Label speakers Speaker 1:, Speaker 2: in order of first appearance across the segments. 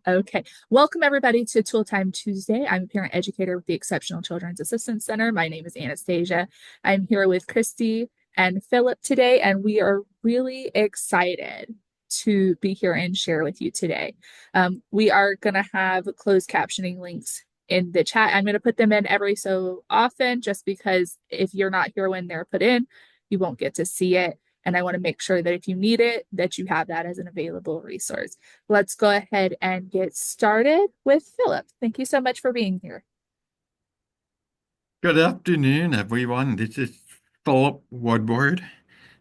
Speaker 1: Okay. Welcome everybody to Tool Time Tuesday. I'm a parent educator with the Exceptional Children's Assistance Center. My name is Anastasia. I'm here with Christy and Philip today, and we are really excited to be here and share with you today. We are going to have closed captioning links in the chat. I'm going to put them in every so often just because if you're not here when they're put in, you won't get to see it. And I want to make sure that if you need it, that you have that as an available resource. Let's go ahead and get started with Philip. Thank you so much for being here.
Speaker 2: Good afternoon, everyone. This is Phillip Woodward.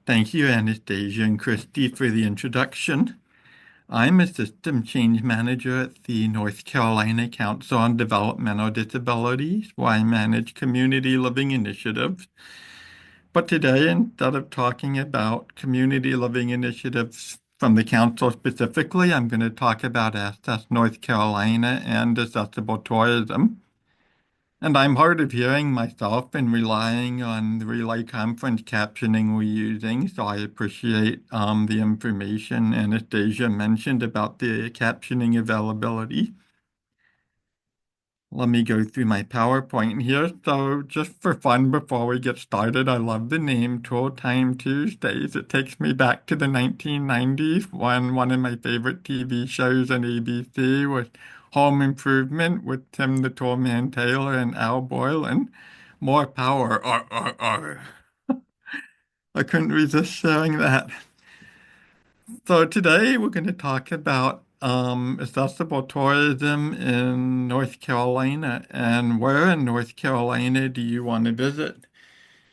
Speaker 2: Thank you, Anastasia and Christy, for the introduction. I'm a system change manager at the North Carolina Council on Developmental Disabilities, where I manage community living initiatives. But today, instead of talking about community living initiatives from the council specifically, I'm going to talk about Access North Carolina and accessible tourism. And I'm hard of hearing myself and relying on the relay conference captioning we're using, so I appreciate the information Anastasia mentioned about the captioning availability. Let me go through my PowerPoint here. So just for fun, before we get started, I love the name Tool Time Tuesdays. It takes me back to the 1990s when one of my favorite TV shows on ABC was Home Improvement with Tim the Toolman Taylor and Al Boylan. More power. I couldn't resist sharing that. So today we're going to talk about accessible tourism in North Carolina and where in North Carolina do you want to visit?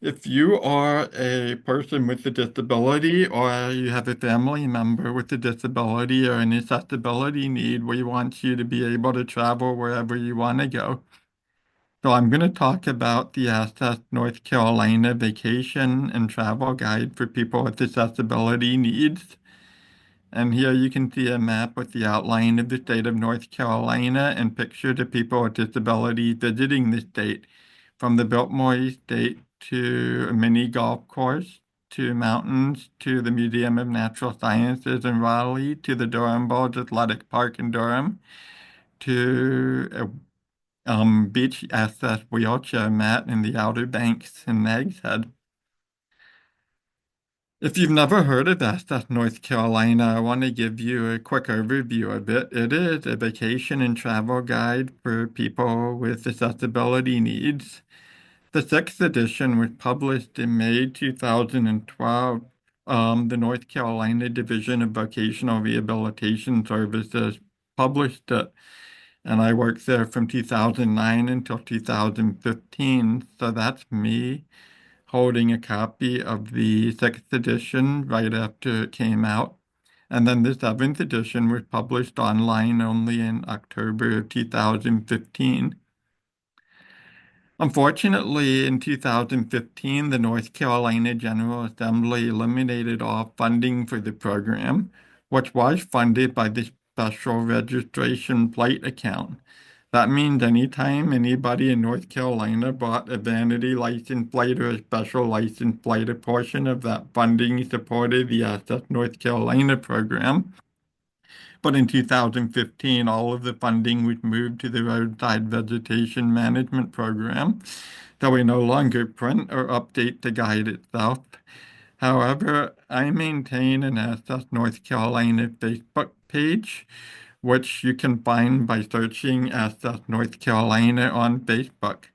Speaker 2: If you are a person with a disability or you have a family member with a disability or an accessibility need, we want you to be able to travel wherever you want to go. So I'm going to talk about the Access North Carolina Vacation and Travel Guide for people with accessibility needs. And here you can see a map with the outline of the state of North Carolina and picture the people with disabilities visiting the state, from the Biltmore Estate to a mini golf course, to mountains, to the Museum of Natural Sciences in Raleigh, to the Durham Bulls Athletic Park in Durham, to a beach access wheelchair mat in the Outer Banks in Nags Head. If you've never heard of Access North Carolina, I want to give you a quick overview of it. It is a vacation and travel guide for people with accessibility needs. The sixth edition was published in May 2012. The North Carolina Division of Vocational Rehabilitation Services published it, and I worked there from 2009 until 2015. So that's me holding a copy of the sixth edition right after it came out. And then the seventh edition was published online only in October of 2015. Unfortunately, in 2015, the North Carolina General Assembly eliminated all funding for the program, which was funded by the Special Registration Plate account. That means anytime anybody in North Carolina bought a vanity license plate or a special license plate, a portion of that funding supported the Access North Carolina program. But in 2015, all of the funding was moved to the Roadside Vegetation Management Program, so we no longer print or update the guide itself. However, I maintain an Access North Carolina Facebook page, which you can find by searching Access North Carolina on Facebook.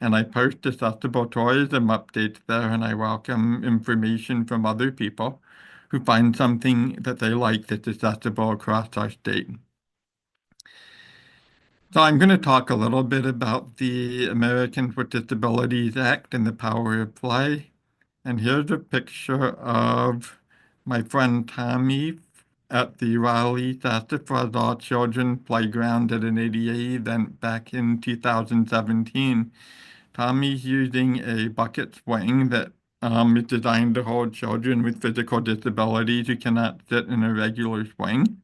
Speaker 2: And I post accessible tourism updates there, and I welcome information from other people who find something that they like that's accessible across our state. So I'm going to talk a little bit about the Americans with Disabilities Act and the power of play. And here's a picture of my friend Tommy at the Raleigh Sassafras All Children Playground at an ADA event back in 2017. Tommy's using a bucket swing that is designed to hold children with physical disabilities who cannot sit in a regular swing.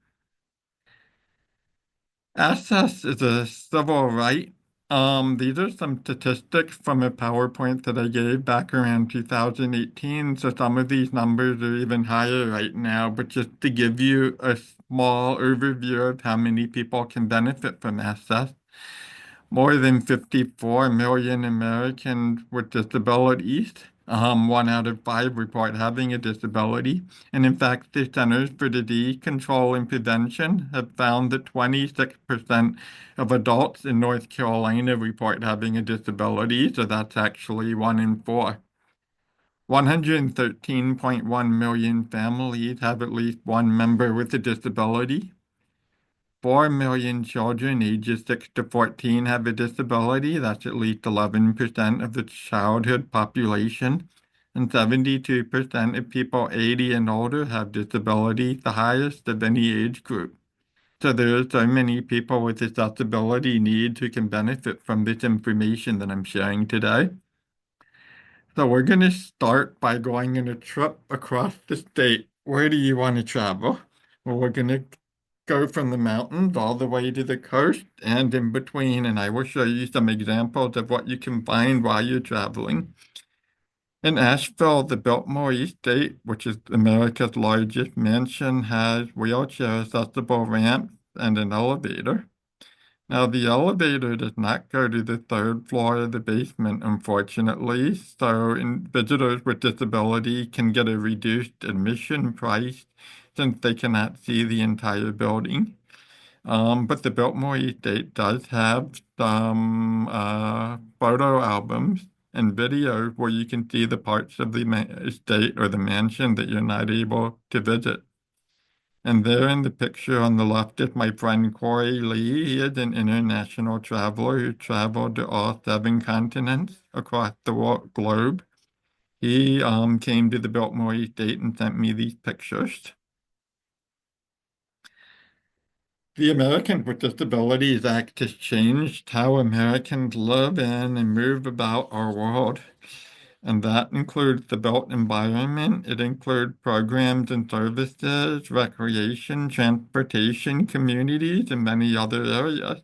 Speaker 2: Access is a civil right. These are some statistics from a PowerPoint that I gave back around 2018. So some of these numbers are even higher right now. But just to give you a small overview of how many people can benefit from access. More than 54 million Americans with disabilities. One out of five report having a disability. And in fact, the Centers for Disease Control and Prevention have found that 26% of adults in North Carolina report having a disability. So that's actually one in four. 113.1 million families have at least one member with a disability. 4 million children ages 6 to 14 have a disability. That's at least 11% of the childhood population. And 72% of people 80 and older have disability, the highest of any age group. So there are so many people with accessibility needs who can benefit from this information that I'm sharing today. So we're going to start by going on a trip across the state. Where do you want to travel? Well, we're going to go from the mountains all the way to the coast and in between, and I will show you some examples of what you can find while you're traveling. In Asheville, the Biltmore Estate, which is America's largest mansion, has wheelchair accessible ramps and an elevator. Now, the elevator does not go to the third floor of the basement, unfortunately, so visitors with disability can get a reduced admission price since they cannot see the entire building. But the Biltmore Estate does have some photo albums and videos where you can see the parts of the estate or the mansion that you're not able to visit. And there in the picture on the left is my friend Corey Lee. He is an international traveler who traveled to all 7 continents across the globe. He came to the Biltmore Estate and sent me these pictures. The Americans with Disabilities Act has changed how Americans live in and move about our world. And that includes the built environment. It includes programs and services, recreation, transportation, communities, and many other areas.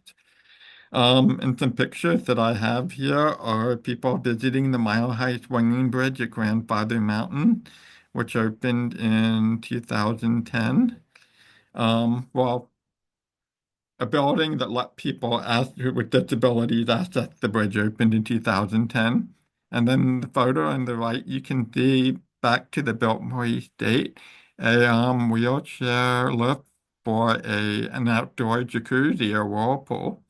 Speaker 2: And some pictures that I have here are people visiting the Mile High Swinging Bridge at Grandfather Mountain, which opened in 2010. Well, a building that let people with disabilities access the bridge opened in 2010. And then the photo on the right, you can see back to the Biltmore Estate, a wheelchair lift for an outdoor jacuzzi or whirlpool.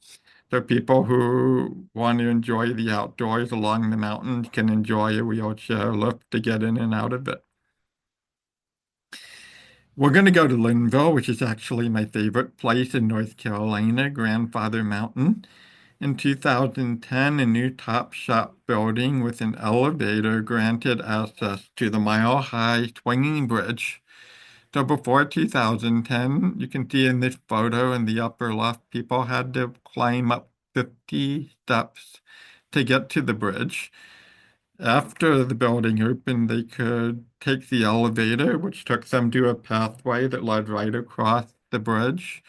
Speaker 2: So people who want to enjoy the outdoors along the mountains can enjoy a wheelchair lift to get in and out of it. We're going to go to Linville, which is actually my favorite place in North Carolina, Grandfather Mountain. In 2010, a new Top Shop building with an elevator granted access to the mile-high swinging bridge. So before 2010, you can see in this photo in the upper left, people had to climb up 50 steps to get to the bridge. After the building opened, they could take the elevator, which took them to a pathway that led right across the bridge.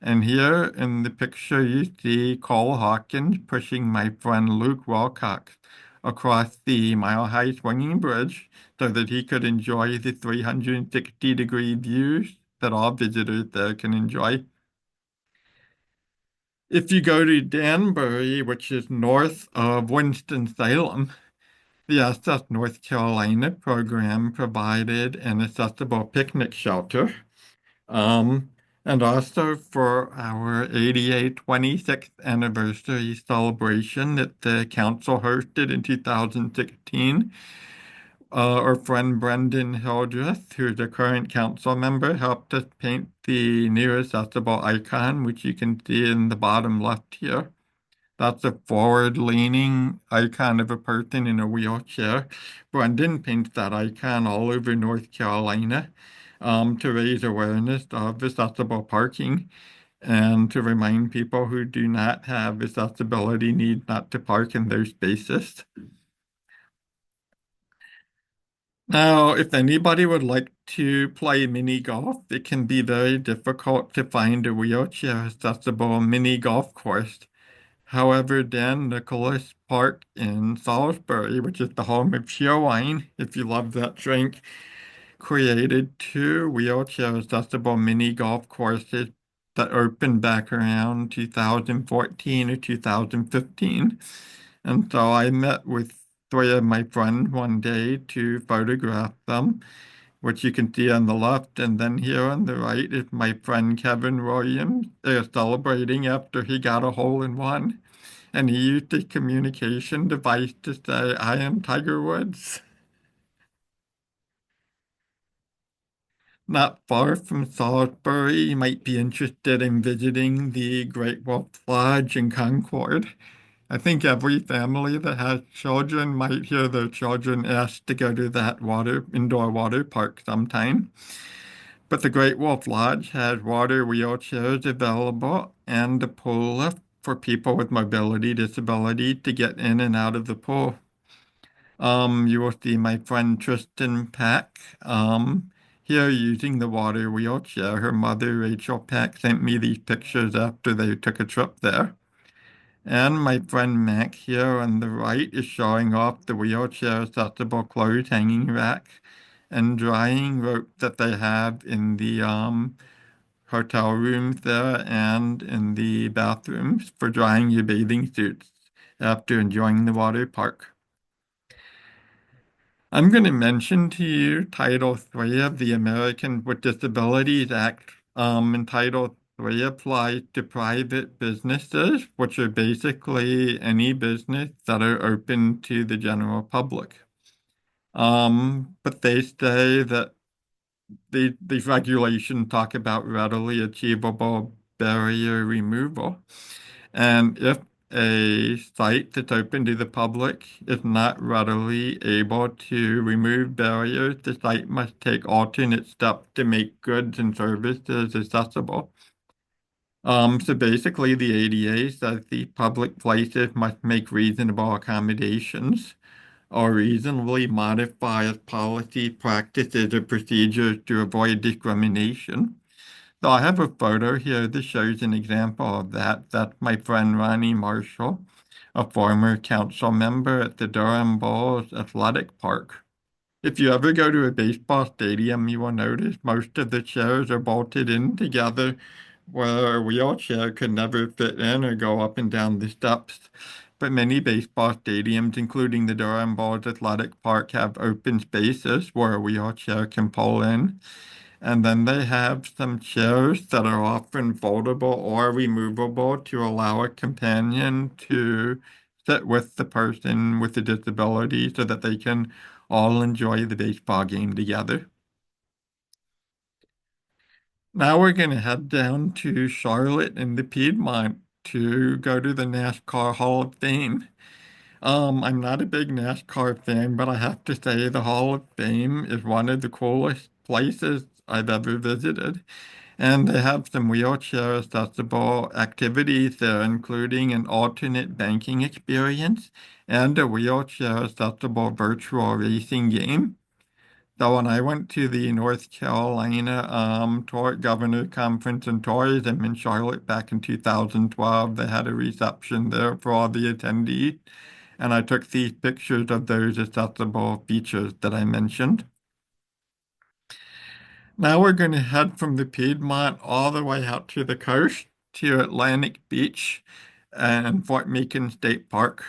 Speaker 2: And here in the picture, you see Cole Hawkins pushing my friend Luke Wilcox across the mile-high swinging bridge so that he could enjoy the 360-degree views that all visitors there can enjoy. If you go to Danbury, which is north of Winston-Salem, the Access North Carolina program provided an accessible picnic shelter. And also for our ADA 26th anniversary celebration that the council hosted in 2016, our friend Brendan Hildreth, who's a current council member, helped us paint the new accessible icon, which you can see in the bottom left here. That's a forward-leaning icon of a person in a wheelchair. Brendan paints that icon all over North Carolina to raise awareness of accessible parking and to remind people who do not have accessibility needs not to park in those spaces. Now, if anybody would like to play mini golf, it can be very difficult to find a wheelchair accessible mini golf course. However, Dan Nicholas Park in Salisbury, which is the home of cheer wine, if you love that drink, created two wheelchair accessible mini golf courses that opened back around 2014 or 2015. And so I met with three of my friends one day to photograph them, which you can see on the left. And then here on the right is my friend Kevin Williams. They're celebrating after he got a hole in one. And he used a communication device to say, I am Tiger Woods. Not far from Salisbury, you might be interested in visiting the Great Wolf Lodge in Concord. I think every family that has children might hear their children ask to go to that indoor water park sometime. But the Great Wolf Lodge has water wheelchairs available and a pool lift for people with mobility disability to get in and out of the pool. You will see my friend Tristan Pack, here using the water wheelchair. Her mother, Rachel Pack, sent me these pictures after they took a trip there. And my friend Mac here on the right is showing off the wheelchair accessible clothes hanging rack and drying rope that they have in the hotel rooms there and in the bathrooms for drying your bathing suits after enjoying the water park. I'm going to mention to you Title III of the American with Disabilities Act. And Title III applies to private businesses, which are basically any business that are open to the general public. But they say that these regulations talk about readily achievable barrier removal. And if a site that's open to the public is not readily able to remove barriers, the site must take alternate steps to make goods and services accessible. So basically, the ADA says the public places must make reasonable accommodations or reasonably modify its policy, practices, or procedures to avoid discrimination. So I have a photo here that shows an example of that. That's my friend Ronnie Marshall, a former council member at the Durham Bulls Athletic Park. If you ever go to a baseball stadium, you will notice most of the chairs are bolted in together where a wheelchair could never fit in or go up and down the steps. But many baseball stadiums, including the Durham Bulls Athletic Park, have open spaces where a wheelchair can pull in. And then they have some chairs that are often foldable or removable to allow a companion to sit with the person with the disability so that they can all enjoy the baseball game together. Now we're going to head down to Charlotte in the Piedmont to go to the NASCAR Hall of Fame. I'm not a big NASCAR fan, but I have to say the Hall of Fame is one of the coolest places I've ever visited. And they have some wheelchair accessible activities there, including an alternate banking experience and a wheelchair accessible virtual racing game. So when I went to the North Carolina Governor Conference on Tourism in Charlotte back in 2012, they had a reception there for all the attendees. And I took these pictures of those accessible features that I mentioned. Now we're going to head from the Piedmont all the way out to the coast to Atlantic Beach and Fort Macon State Park.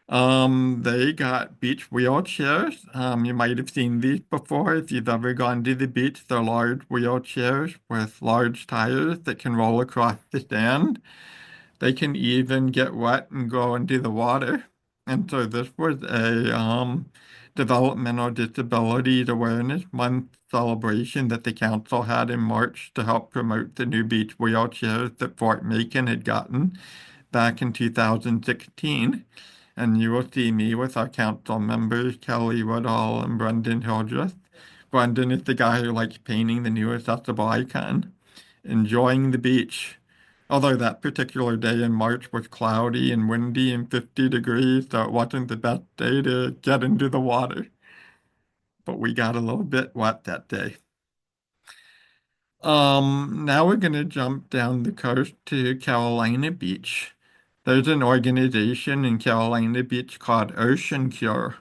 Speaker 2: They got beach wheelchairs. You might have seen these before if you've ever gone to the beach. They're large wheelchairs with large tires that can roll across the sand. They can even get wet and go into the water. And so this was a Developmental Disabilities Awareness Month celebration that the council had in March to help promote the new beach wheelchairs that Fort Macon had gotten back in 2016. And you will see me with our council members, Kelly Woodall and Brendan Hildreth. Brendan is the guy who likes painting the new accessible icon, enjoying the beach. Although that particular day in March was cloudy and windy and 50 degrees, so it wasn't the best day to get into the water. But we got a little bit wet that day. Now we're gonna jump down the coast to Carolina Beach. There's an organization in Carolina Beach called Ocean Cure,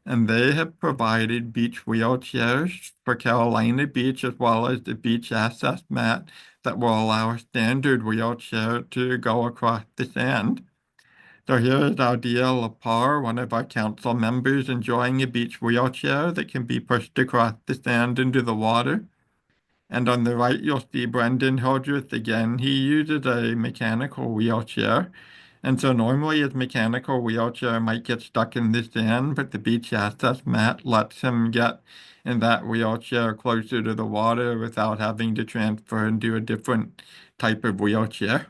Speaker 2: and they have provided beach wheelchairs for Carolina Beach as well as the beach access mat that will allow a standard wheelchair to go across the sand. So here is our dear Lepar, one of our council members, enjoying a beach wheelchair that can be pushed across the sand into the water. And on the right, you'll see Brendan Hildreth again. He uses a mechanical wheelchair. And so normally his mechanical wheelchair might get stuck in the sand, but the beach access mat lets him get in that wheelchair closer to the water without having to transfer into a different type of wheelchair.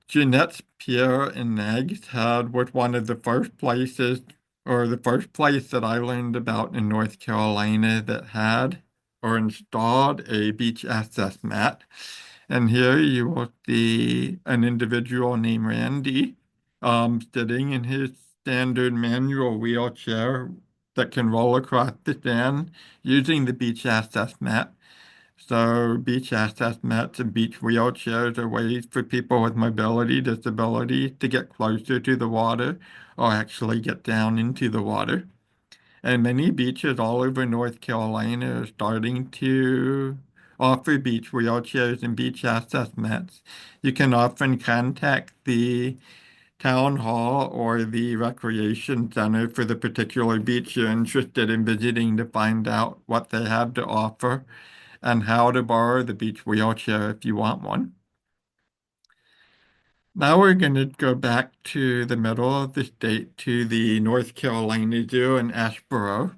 Speaker 2: Jeanette's Pierre and Eggs had was one of the first places, or the first place that I learned about in North Carolina that had or installed a beach access mat. And here you will see an individual named Randy, sitting in his standard manual wheelchair that can roll across the sand using the beach access mat. So beach access mats and beach wheelchairs are ways for people with mobility disabilities to get closer to the water or actually get down into the water. And many beaches all over North Carolina are starting to offer beach wheelchairs and beach access mats. You can often contact the town hall or the recreation center for the particular beach you're interested in visiting to find out what they have to offer and how to borrow the beach wheelchair if you want one. Now we're going to go back to the middle of the state to the North Carolina Zoo in Asheboro,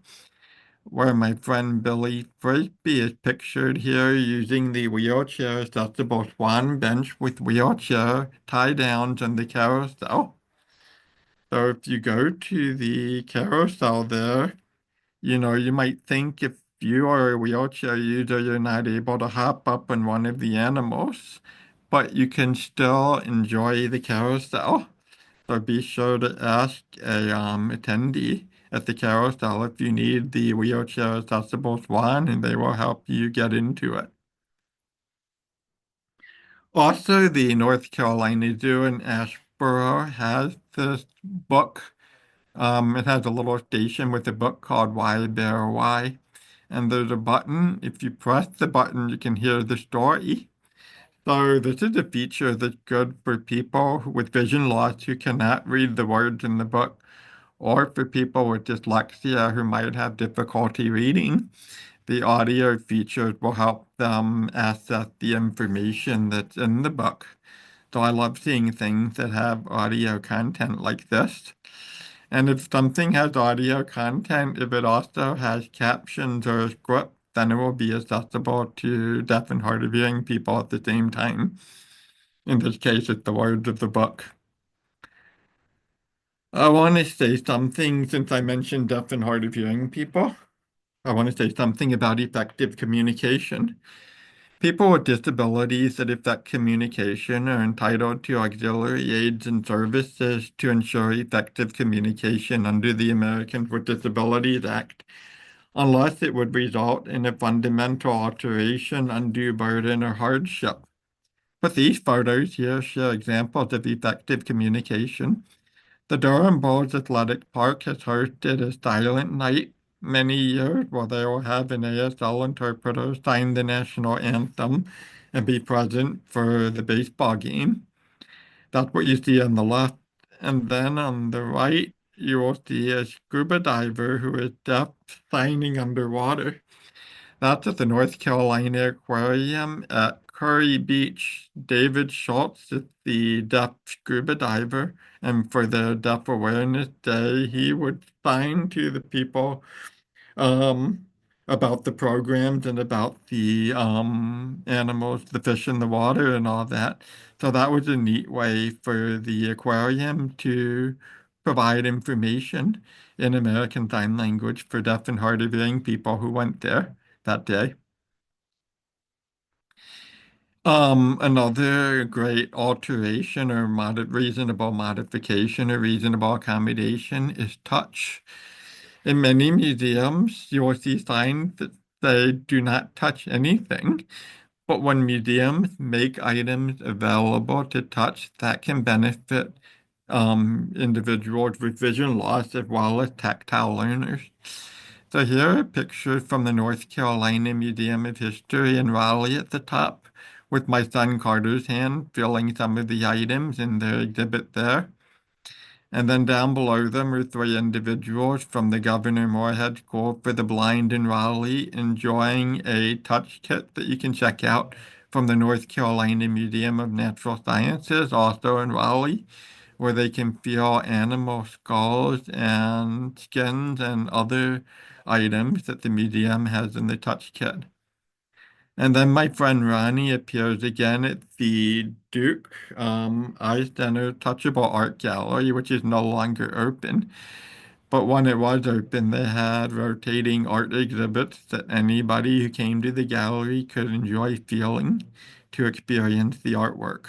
Speaker 2: where my friend Billy Frisbee is pictured here using the wheelchair accessible swan bench with wheelchair tie downs and the carousel. So if you go to the carousel there, you might think if you are a wheelchair user, you're not able to hop up on one of the animals, but you can still enjoy the carousel. So be sure to ask a attendee at the carousel if you need the wheelchair accessible swan, and they will help you get into it. Also, the North Carolina Zoo in Asheboro has this book. It has a little station with a book called Why Bear Why. And there's a button. If you press the button, you can hear the story. So this is a feature that's good for people with vision loss who cannot read the words in the book, or for people with dyslexia who might have difficulty reading. The audio features will help them access the information that's in the book. So I love seeing things that have audio content like this. And if something has audio content, if it also has captions or a script, then it will be accessible to deaf and hard of hearing people at the same time. In this case, it's the words of the book. I want to say something since I mentioned deaf and hard of hearing people. I want to say something about effective communication. People with disabilities that affect communication are entitled to auxiliary aids and services to ensure effective communication under the Americans with Disabilities Act, unless it would result in a fundamental alteration, undue burden, or hardship. But these photos here show examples of effective communication. The Durham Bulls Athletic Park has hosted a silent night many years where they will have an ASL interpreter sign the national anthem and be present for the baseball game. That's what you see on the left. And then on the right, you will see a scuba diver who is deaf signing underwater. That's at the North Carolina Aquarium at Curry Beach. David Schultz is the deaf scuba diver, and for the Deaf Awareness Day, he would sign to the people um, about the programs and about the animals, the fish in the water, and all that. So that was a neat way for the aquarium to provide information in American Sign Language for deaf and hard of hearing people who went there that day. Another great alteration or reasonable modification or reasonable accommodation is touch. In many museums, you will see signs that say do not touch anything. But when museums make items available to touch, that can benefit individuals with vision loss as well as tactile learners. So here are pictures from the North Carolina Museum of History in Raleigh at the top, with my son Carter's hand filling some of the items in their exhibit there. And then down below them are three individuals from the Governor Moorhead School for the Blind in Raleigh enjoying a touch kit that you can check out from the North Carolina Museum of Natural Sciences, also in Raleigh, where they can feel animal skulls and skins and other items that the museum has in the touch kit. And then my friend Ronnie appears again at the Duke Eye Center Touchable Art Gallery, which is no longer open. But when it was open, they had rotating art exhibits that anybody who came to the gallery could enjoy feeling to experience the artwork.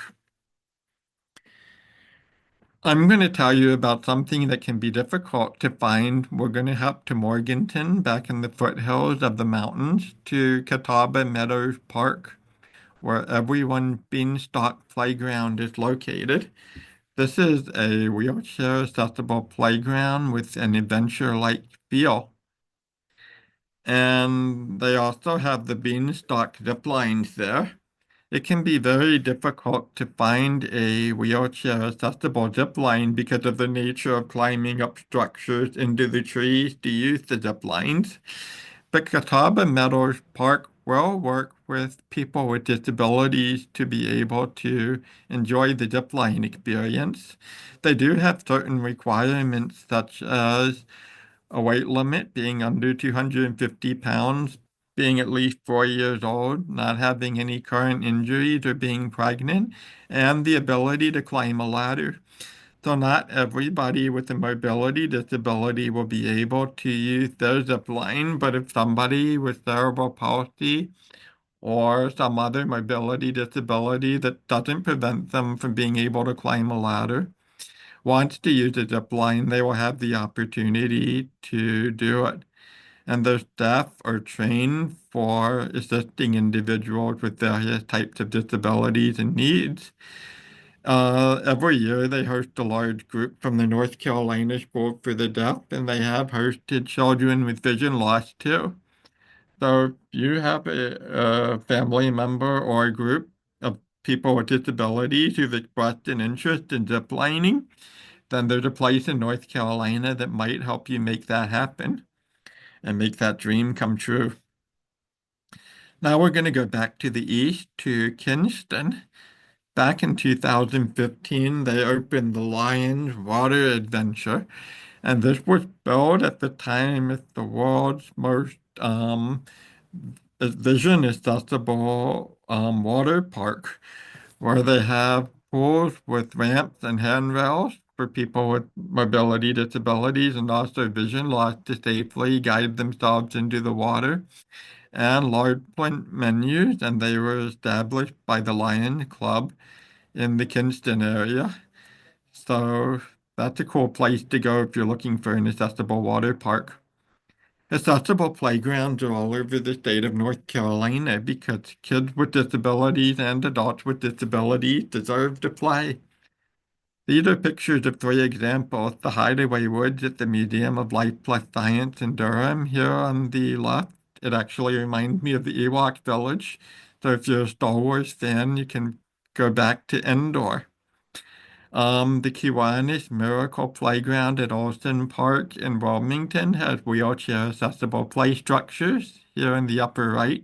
Speaker 2: I'm going to tell you about something that can be difficult to find. We're going to head to Morganton, back in the foothills of the mountains, to Catawba Meadows Park, where everyone Beanstalk Playground is located. This is a wheelchair accessible playground with an adventure-like feel. And they also have the Beanstalk zip lines there. It can be very difficult to find a wheelchair accessible zip line because of the nature of climbing up structures into the trees to use the zip lines. But Catawba Meadows Park will work with people with disabilities to be able to enjoy the zip line experience. They do have certain requirements, such as a weight limit being under 250 pounds, being at least 4 years old, not having any current injuries or being pregnant, and the ability to climb a ladder. So not everybody with a mobility disability will be able to use their zip line, but if somebody with cerebral palsy or some other mobility disability that doesn't prevent them from being able to climb a ladder wants to use a zip line, they will have the opportunity to do it. And their staff are trained for assisting individuals with various types of disabilities and needs. Every year they host a large group from the North Carolina School for the Deaf, and they have hosted children with vision loss too. So if you have a family member or a group of people with disabilities who've expressed an interest in ziplining, then there's a place in North Carolina that might help you make that happen and make that dream come true. Now we're going to go back to the east to Kinston. Back in 2015, they opened the Lions Water Adventure, and this was billed at the time as the world's most vision accessible water park, where they have pools with ramps and handrails for people with mobility disabilities and also vision loss to safely guide themselves into the water, and large print menus, and they were established by the Lion Club in the Kinston area. So that's a cool place to go if you're looking for an accessible water park. Accessible playgrounds are all over the state of North Carolina because kids with disabilities and adults with disabilities deserve to play. These are pictures of three examples: the Hideaway Woods at the Museum of Life Plus Science in Durham. Here on the left, it actually reminds me of the Ewok Village. So if you're a Star Wars fan, you can go back to Endor. The Kiwanis Miracle Playground at Olson Park in Wilmington has wheelchair accessible play structures here in the upper right.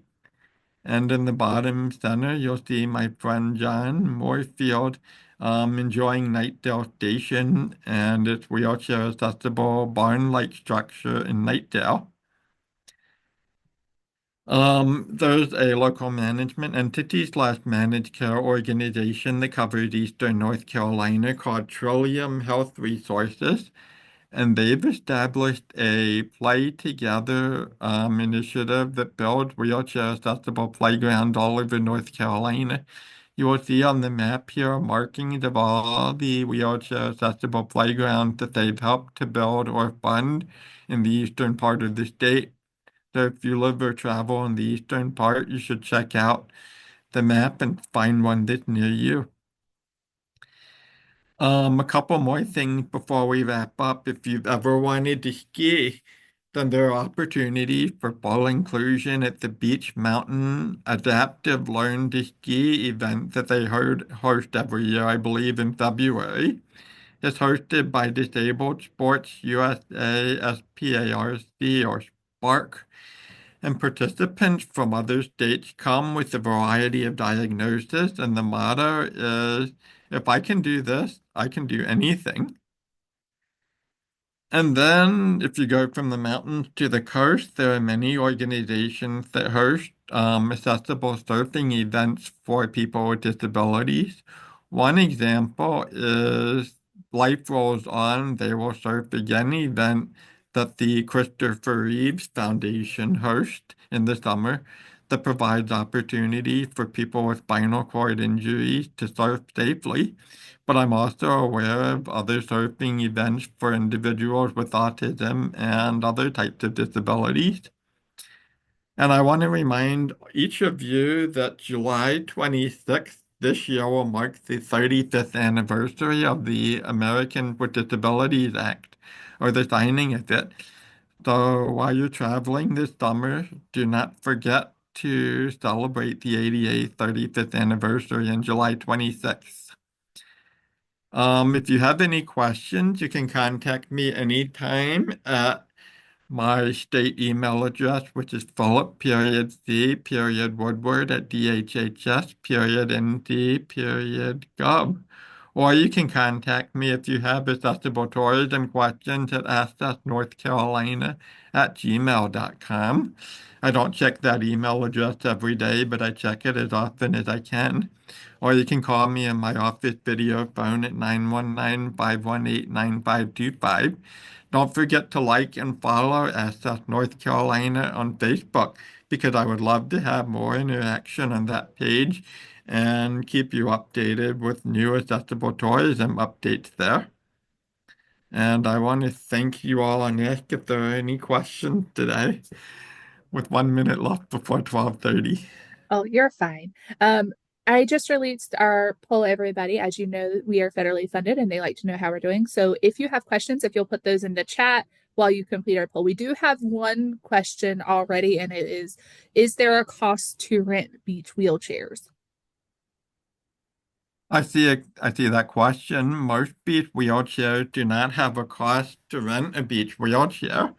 Speaker 2: And in the bottom center, you'll see my friend John Moorfield enjoying Nightdale Station and its wheelchair accessible barn-like structure in Nightdale. There's a local management entity slash managed care organization that covers Eastern North Carolina called Trillium Health Resources, and they've established a Play Together initiative that builds wheelchair accessible playgrounds all over North Carolina. You will see on the map here markings of all the wheelchair accessible playgrounds that they've helped to build or fund in the eastern part of the state. So if you live or travel in the eastern part, you should check out the map and find one that's near you. A couple more things before we wrap up. If you've ever wanted to ski, then there are opportunities for full inclusion at the Beach Mountain Adaptive Learn to Ski event that they host every year, I believe in February. It's hosted by Disabled Sports USA, SPARC, or Spark, and participants from other states come with a variety of diagnoses, and the motto is, if I can do this, I can do anything. And then, if you go from the mountains to the coast, there are many organizations that host accessible surfing events for people with disabilities. One example is Life Rolls On, They Will Surf Again event that the Christopher Reeves Foundation hosts in the summer that provides opportunity for people with spinal cord injuries to surf safely. But I'm also aware of other surfing events for individuals with autism and other types of disabilities. And I want to remind each of you that July 26th this year will mark the 35th anniversary of the American with Disabilities Act, or the signing of it. So while you're traveling this summer, do not forget to celebrate the 88th 35th anniversary on July 26th. If you have any questions, you can contact me anytime at my state email address, which is Phillip, period C, period Woodward at DHHS, period ND, period gov. Or you can contact me if you have accessible tourism questions at AskUsNorthCarolina at gmail.com. I don't check that email address every day, but I check it as often as I can. Or you can call me on my office video phone at 919-518-9525. Don't forget to like and follow SF North Carolina on Facebook because I would love to have more interaction on that page and keep you updated with new accessible tourism updates there. And I want to thank you all and ask if there are any questions today with 1 minute left before 12:30.
Speaker 1: Oh, you're fine. I just released our poll, everybody. As you know, we are federally funded and they like to know how we're doing. So if you have questions, if you'll put those in the chat while you complete our poll. We do have one question already, and it is there a cost to rent beach wheelchairs?
Speaker 2: I see that question. Most beach wheelchairs do not have a cost to rent a beach wheelchair.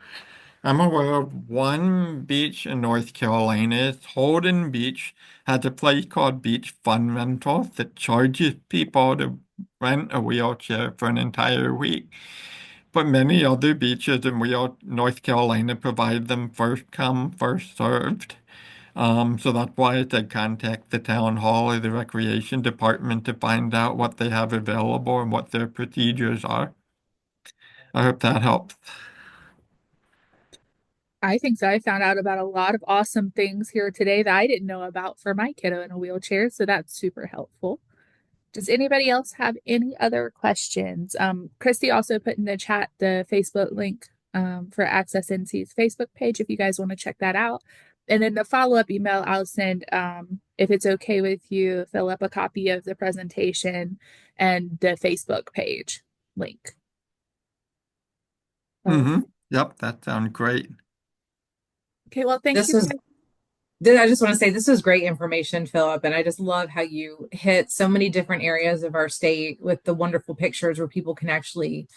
Speaker 2: I'm aware of one beach in North Carolina. It's Holden Beach, has a place called Beach Fun Rental that charges people to rent a wheelchair for an entire week. But many other beaches in North Carolina provide them first come, first served. So that's why I said contact the town hall or the recreation department to find out what they have available and what their procedures are. I hope that helps.
Speaker 1: I think so. I found out about a lot of awesome things here today that I didn't know about for my kiddo in a wheelchair. So that's super helpful. Does anybody else have any other questions? Christy also put in the chat the Facebook link for Access NC's Facebook page if you guys want to check that out. And then the follow-up email I'll send, if it's okay with you, fill up a copy of the presentation and the Facebook page link. Oh,
Speaker 2: Mm-hmm. Yep, that sounds great.
Speaker 1: okay, well, thank
Speaker 3: This
Speaker 1: you
Speaker 3: was,
Speaker 1: guys.
Speaker 3: I just want to say this was great information, Philip, and I just love how you hit so many different areas of our state with the wonderful pictures where people can actually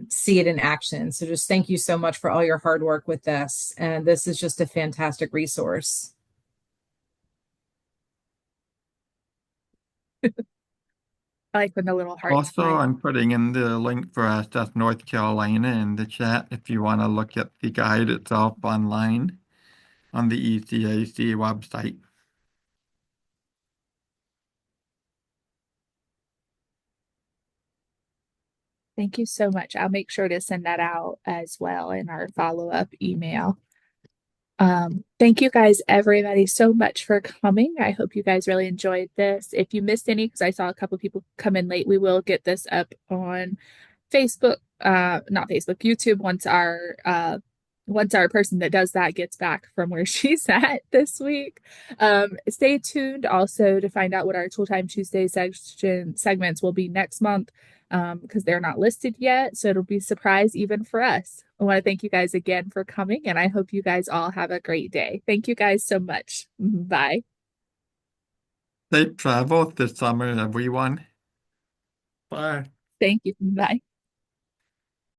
Speaker 3: see it in action. So just thank you so much for all your hard work with this. And this is just a fantastic resource.
Speaker 1: I like when the little hearts
Speaker 2: Also,
Speaker 1: fly.
Speaker 2: I'm putting in the link for SF North Carolina in the chat if you want to look at the guide itself online on the ECAC website.
Speaker 1: Thank you so much. I'll make sure to send that out as well in our follow-up email. Thank you guys, everybody, so much for coming. I hope you guys really enjoyed this. If you missed any, because I saw a couple people come in late, we will get this up on Facebook, not Facebook, YouTube once our once our person that does that gets back from where she's at this week. Stay tuned also to find out what our Tool Time Tuesday segments will be next month, because they're not listed yet. So it'll be a surprise even for us. I want to thank you guys again for coming, and I hope you guys all have a great day. Thank you guys so much. Bye.
Speaker 2: Safe travels this summer, everyone. Bye.
Speaker 1: Thank you. Bye.